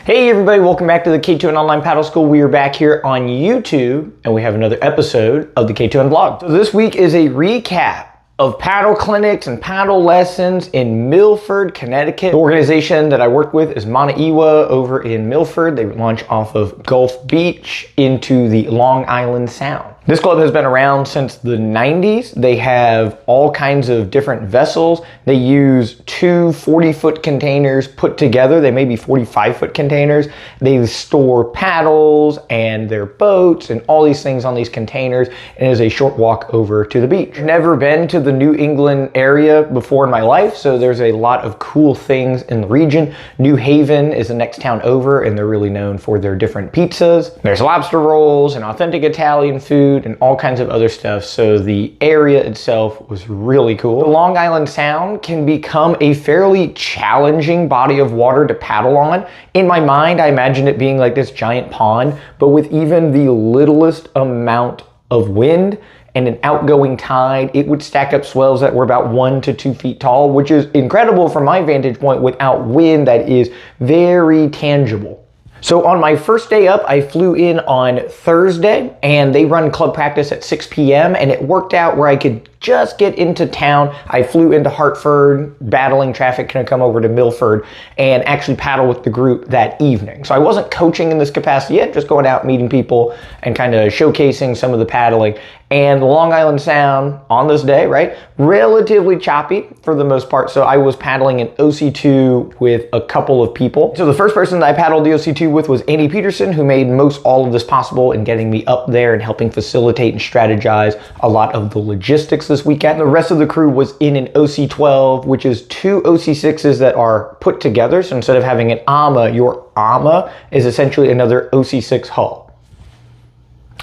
Hey everybody, welcome back to the K2N Online Paddle School. We are back here on YouTube and we have another episode of the K2N vlog. So this week is a recap of paddle clinics and paddle lessons in Milford, Connecticut. The organization that I work with is Manu'iwa over in Milford. They launch off of Gulf Beach into the Long Island Sound. This club has been around since the 90s. They have all kinds of different vessels. They use two 40-foot containers put together. They may be 45-foot containers. They store paddles and their boats and all these things on these containers, and it is a short walk over to the beach. Never been to the New England area before in my life, so there's a lot of cool things in the region. New Haven is the next town over, and they're really known for their different pizzas. There's lobster rolls and authentic Italian food and all kinds of other stuff, so the area itself was really cool. The Long Island Sound can become a fairly challenging body of water to paddle on. In my mind, I imagine it being like this giant pond, but with even the littlest amount of wind and an outgoing tide, it would stack up swells that were about 1 to 2 feet tall, which is incredible from my vantage point without wind that is very tangible. So on my first day up, I flew in on Thursday and they run club practice at 6 p.m. and it worked out where I could just get into town. I flew into Hartford, battling traffic, gonna come over to Milford and actually paddle with the group that evening. So I wasn't coaching in this capacity yet, just going out, meeting people and kind of showcasing some of the paddling. And the Long Island Sound on this day, right, relatively choppy for the most part. So I was paddling an OC2 with a couple of people. So the first person that I paddled the OC2 with was Andy Peterson, who made most all of this possible in getting me up there and helping facilitate and strategize a lot of the logistics this weekend. The rest of the crew was in an OC12, which is two OC6s that are put together. So instead of having an AMA, your AMA is essentially another OC6 hull.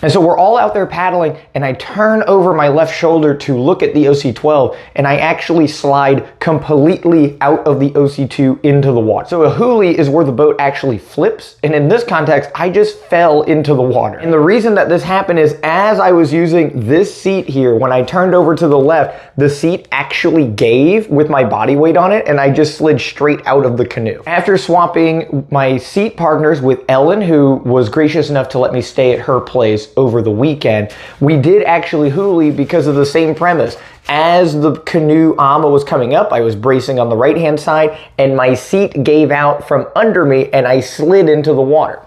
And so we're all out there paddling and I turn over my left shoulder to look at the OC12 and I actually slide completely out of the OC2 into the water. So a hoolie is where the boat actually flips, and in this context, I just fell into the water. And the reason that this happened is as I was using this seat here, when I turned over to the left, the seat actually gave with my body weight on it and I just slid straight out of the canoe. After swapping my seat partners with Ellen, who was gracious enough to let me stay at her place over the weekend, we did actually hoolie because of the same premise. As the canoe AMA was coming up, I was bracing on the right hand side and my seat gave out from under me and I slid into the water.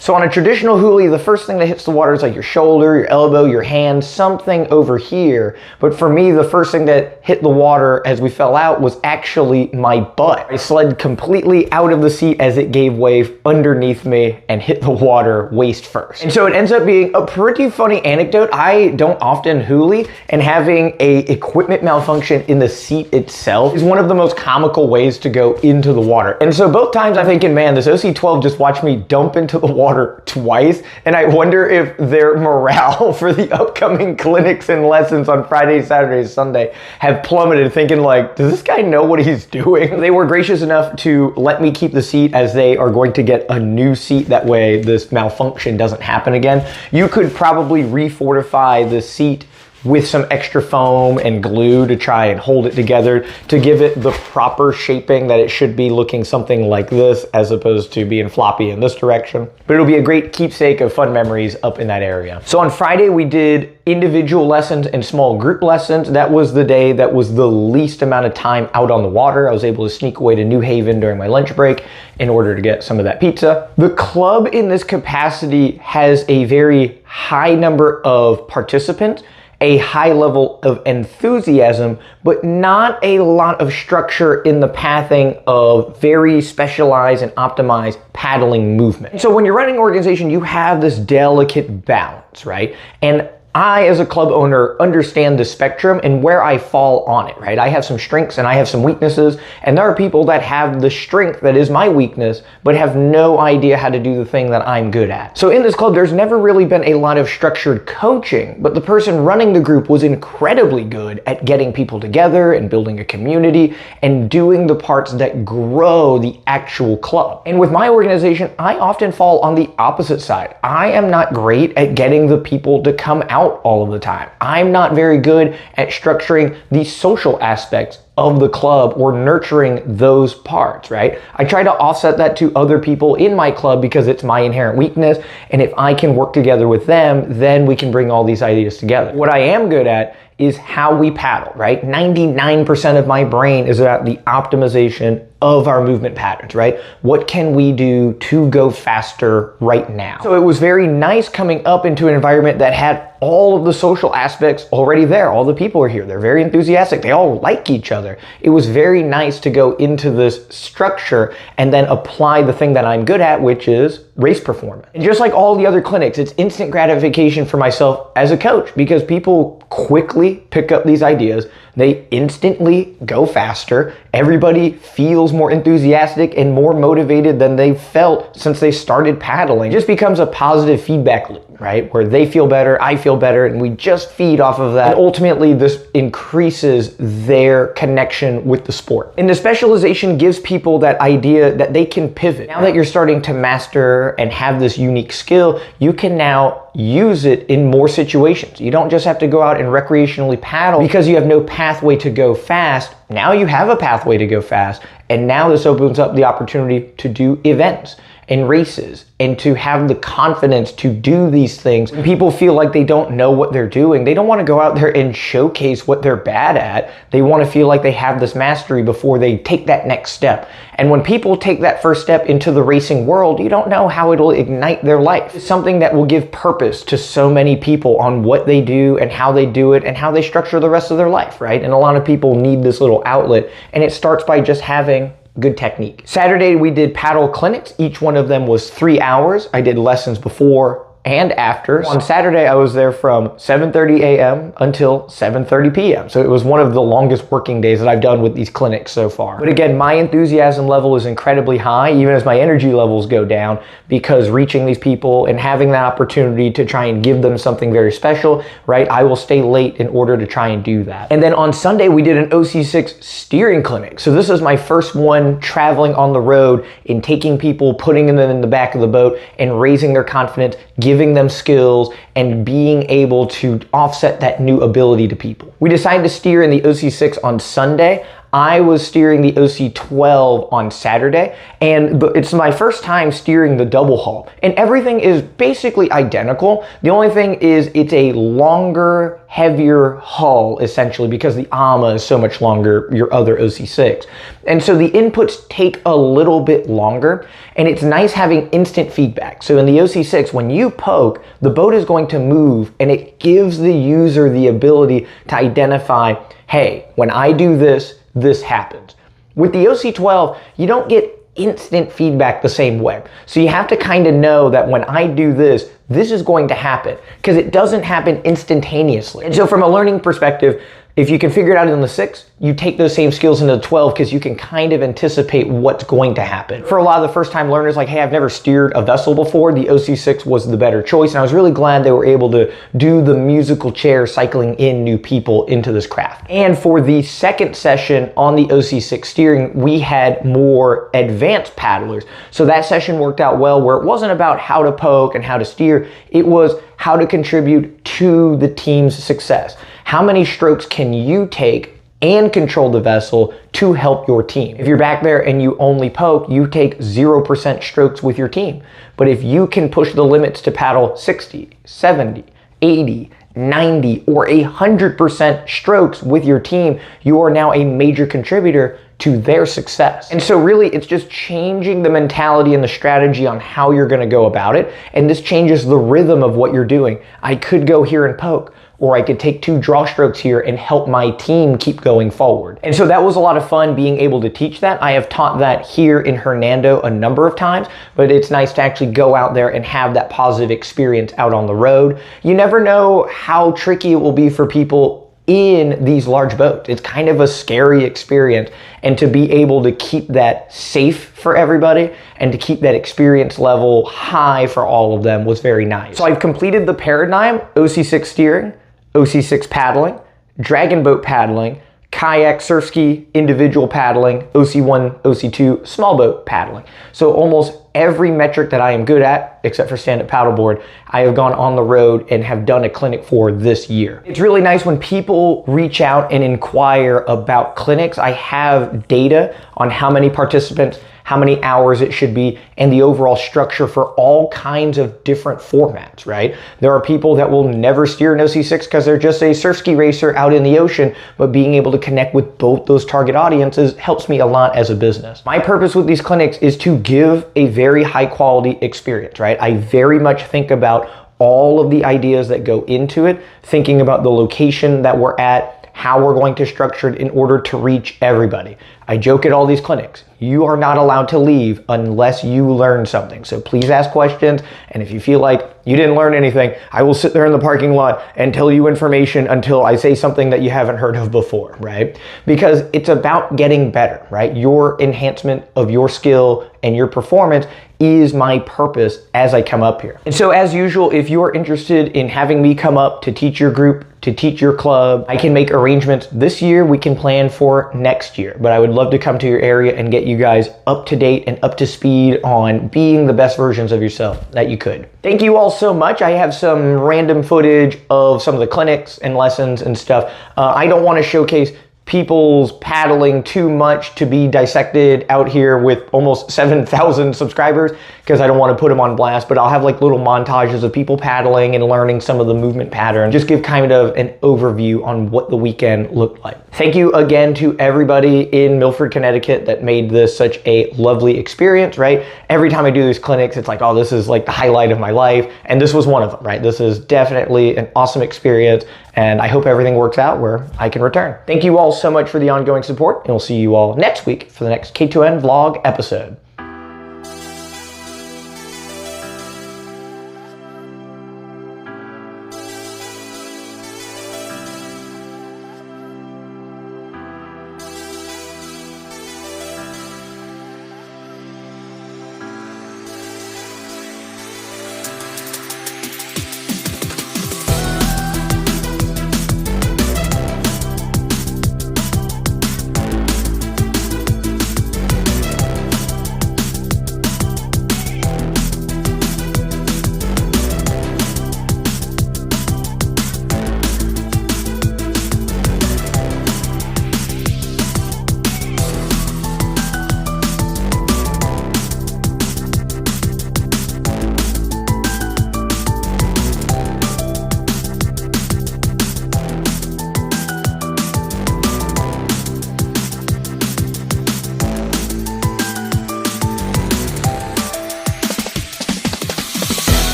So on a traditional hoolie, the first thing that hits the water is like your shoulder, your elbow, your hand, something over here. But for me, the first thing that hit the water as we fell out was actually my butt. I slid completely out of the seat as it gave way underneath me and hit the water waist first. And so it ends up being a pretty funny anecdote. I don't often hoolie, and having a equipment malfunction in the seat itself is one of the most comical ways to go into the water. And so both times I'm thinking, man, this OC12 just watched me dump into the water twice, and I wonder if their morale for the upcoming clinics and lessons on Friday, Saturday, Sunday have plummeted, thinking like, does this guy know what he's doing? They were gracious enough to let me keep the seat as they are going to get a new seat. That way this malfunction doesn't happen again. You could probably refortify the seat with some extra foam and glue to try and hold it together to give it the proper shaping that it should be, looking something like this as opposed to being floppy in this direction. But it'll be a great keepsake of fun memories up in that area. So on Friday we did individual lessons and small group lessons. That was the day that was the least amount of time out on the water. I was able to sneak away to New Haven during my lunch break in order to get some of that pizza. The club in this capacity has a very high number of participants, a high level of enthusiasm, but not a lot of structure in the pathing of very specialized and optimized paddling movement. So when you're running an organization, you have this delicate balance, right? And I, as a club owner, understand the spectrum and where I fall on it, right? I have some strengths and I have some weaknesses, and there are people that have the strength that is my weakness, but have no idea how to do the thing that I'm good at. So in this club, there's never really been a lot of structured coaching, but the person running the group was incredibly good at getting people together and building a community and doing the parts that grow the actual club. And with my organization, I often fall on the opposite side. I am not great at getting the people to come out all of the time. I'm not very good at structuring the social aspects of the club or nurturing those parts, right? I try to offset that to other people in my club because it's my inherent weakness. And if I can work together with them, then we can bring all these ideas together. What I am good at is how we paddle, right? 99% of my brain is about the optimization of our movement patterns, right? What can we do to go faster right now? So it was very nice coming up into an environment that had all of the social aspects already there. All the people are here. They're very enthusiastic. They all like each other. It was very nice to go into this structure and then apply the thing that I'm good at, which is race performance. And just like all the other clinics, it's instant gratification for myself as a coach because people quickly pick up these ideas. They instantly go faster. Everybody feels more enthusiastic and more motivated than they felt since they started paddling. It just becomes a positive feedback loop, right? Where they feel better, I feel better, and we just feed off of that. And ultimately, this increases their connection with the sport. And the specialization gives people that idea that they can pivot. Now that you're starting to master and have this unique skill, you can now use it in more situations. You don't just have to go out and recreationally paddle because you have no pathway to go fast. Now you have a pathway to go fast, and now this opens up the opportunity to do events and races and to have the confidence to do these things. When people feel like they don't know what they're doing, they don't want to go out there and showcase what they're bad at. They want to feel like they have this mastery before they take that next step. And when people take that first step into the racing world, you don't know how it'll ignite their life. It's something that will give purpose to so many people on what they do and how they do it and how they structure the rest of their life, right? And a lot of people need this little outlet, and it starts by just having good technique. Saturday, we did paddle clinics. Each one of them was 3 hours. I did lessons before and after. On Saturday, I was there from 7:30 a.m. until 7:30 p.m. So it was one of the longest working days that I've done with these clinics so far. But again, my enthusiasm level is incredibly high, even as my energy levels go down, because reaching these people and having that opportunity to try and give them something very special, right? I will stay late in order to try and do that. And then on Sunday, we did an OC6 steering clinic. So this is my first one traveling on the road and taking people, putting them in the back of the boat and raising their confidence, giving them skills, and being able to offset that new ability to people. We decided to steer in the OC6 on Sunday. I was steering the OC12 on Saturday, and it's my first time steering the double hull. And everything is basically identical. The only thing is it's a longer, heavier hull, essentially, because the AMA is so much longer, your other OC6. And so the inputs take a little bit longer, and it's nice having instant feedback. So in the OC6, when you poke, the boat is going to move, and it gives the user the ability to identify, hey, when I do this, this happens. With the OC12, you don't get instant feedback the same way. So you have to kind of know that when I do this, this is going to happen, because it doesn't happen instantaneously. And so from a learning perspective, if you can figure it out in the 6, you take those same skills into the 12 because you can kind of anticipate what's going to happen. For a lot of the first time learners, like, hey, I've never steered a vessel before, the OC6 was the better choice. And I was really glad they were able to do the musical chair cycling in new people into this craft. And for the second session on the OC6 steering, we had more advanced paddlers. So that session worked out well, where it wasn't about how to poke and how to steer. It was how to contribute to the team's success. How many strokes can you take and control the vessel to help your team? If you're back there and you only poke, you take 0% strokes with your team. But if you can push the limits to paddle 60, 70, 80, 90, or 100% strokes with your team, you are now a major contributor to their success. And so really, it's just changing the mentality and the strategy on how you're gonna go about it. And this changes the rhythm of what you're doing. I could go here and poke, or I could take 2 draw strokes here and help my team keep going forward. And so that was a lot of fun being able to teach that. I have taught that here in Hernando a number of times, but it's nice to actually go out there and have that positive experience out on the road. You never know how tricky it will be for people in these large boats. It's kind of a scary experience, and to be able to keep that safe for everybody and to keep that experience level high for all of them was very nice. So I've completed the paradigm: OC6 steering, OC6 paddling, dragon boat paddling, kayak, surf ski, individual paddling, OC1, OC2, small boat paddling. So almost every metric that I am good at, that, except for stand-up paddleboard, I have gone on the road and have done a clinic for this year. It's really nice when people reach out and inquire about clinics. I have data on how many participants, how many hours it should be, and the overall structure for all kinds of different formats, right? There are people that will never steer an OC6 because they're just a surf ski racer out in the ocean, but being able to connect with both those target audiences helps me a lot as a business. My purpose with these clinics is to give a very high quality experience, right? I very much think about all of the ideas that go into it, thinking about the location that we're at, how we're going to structure it in order to reach everybody. I joke at all these clinics, you are not allowed to leave unless you learn something. So please ask questions. And if you feel like you didn't learn anything, I will sit there in the parking lot and tell you information until I say something that you haven't heard of before, right? Because it's about getting better, right? Your enhancement of your skill and your performance is my purpose as I come up here. And so as usual, if you are interested in having me come up to teach your group, to teach your club, I can make arrangements this year. We can plan for next year, but I would love to come to your area and get you guys up to date and up to speed on being the best versions of yourself that you could. Thank you all so much. I have some random footage of some of the clinics and lessons and stuff. I don't want to showcase people's paddling too much to be dissected out here with almost 7,000 subscribers because I don't want to put them on blast, but I'll have like little montages of people paddling and learning some of the movement patterns, just give kind of an overview on what the weekend looked like. Thank you again to everybody in Milford, Connecticut that made this such a lovely experience, right? Every time I do these clinics, it's like, oh, this is like the highlight of my life. And this was one of them, right? This is definitely an awesome experience. And I hope everything works out where I can return. Thank you all so much for the ongoing support, and we'll see you all next week for the next K2N vlog episode.